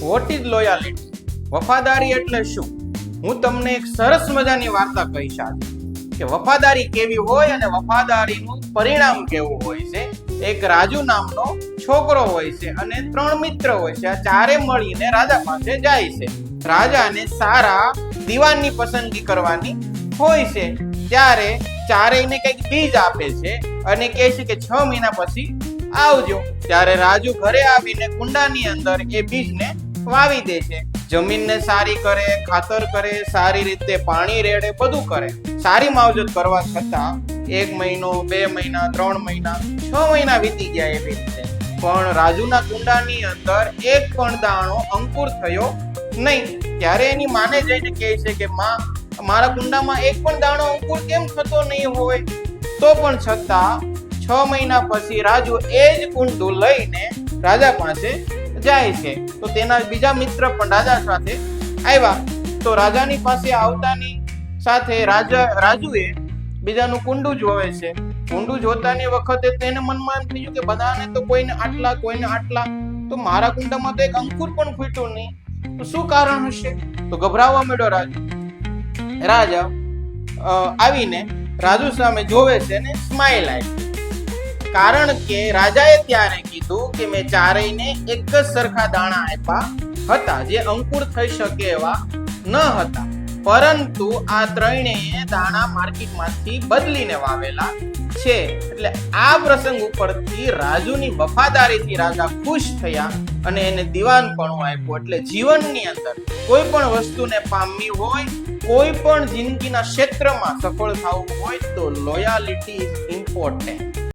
What is લોયાલિટી? વફાદારી એટલે શું? હું તમને એક સરસ મજાની વાર્તા કહીશ આજે કે વફાદારી કેવી હોય અને વફાદારીનું પરિણામ કેવું હોય છે. એક રાજુ નામનો છોકરો હોય છે અને 3 મિત્ર હોય છે. આ ચારે મળીને રાજા પાસે જાય છે. રાજાને સારા દીવાનની પસંદગી કરવાની હોય છે. ત્યારે ચારેયને કંઈક બીજ આપે છે અને કહે છે કે 6 મહિના પછી આવજો. ત્યારે રાજુ ઘરે આવીને કુંડાની અંદર એ બીજને વાવી દે છે. જમીનને સારી કરે, ખાતર કરે, સારી રીતે પાણી રેડે, બધું કરે. સારી માવજત કરવા છતાં 1 મહિનો, 2 મહિના, 3 મહિના, 6 મહિના વીતી ગયા એવી રીતે. પણ રાજુના કુંડાની અંદર એક પણ દાણો અંકુર થયો નહીં. ત્યારે એની માને જઈને કહે છે કે માં, મારા કુંડામાં એક પણ દાણો અંકુર કેમ થતો નહીં હોય? તો પણ છતાં 6 મહિના પછી રાજુ એ જ કુંડું લઈને રાજા પાસે જાય છે. તો તેના બીજા મિત્ર પણ રાજા સાથે આવ્યા. તો રાજાની પાસે આવતાની સાથે રાજુએ બીજાનું કુંડું જોવે છે. કુંડું જોતાની વખતે તેને મનમાં એમ થયું કે બધાને તો કોઈને આટલા, કોઈને આટલા, તો મારા કુંડામાં તો એક અંકુર પણ ફૂટ્યું નહીં. તો શું કારણ હશે? તો ગભરાવા માંડ્યો રાજુ. રાજા આવીને રાજુ સામે જોવે છે ને સ્માઈલ આવી. કારણ કે રાજાએ ત્યારે કીધું કે મેં ચારેયને એક જ સરખા દાણા આપ્યા હતા જે અંકુર થઈ શકે એવા ન હતા, પરંતુ આ ત્રણેય દાણા માર્કેટમાંથી બદલીને વાવેલા છે. એટલે આ પ્રસંગ ઉપરથી રાજુની વફાદારીથી રાજા ખુશ થયા અને એને દીવાનપણું આપ્યું. એટલે જીવનની અંદર કોઈ પણ વસ્તુને પામવી હોય, કોઈ પણ જિંદગીના ક્ષેત્રમાં સફળ થવું હોય તો લોયાલિટી ઇઝ ઇમ્પોર્ટન્ટ.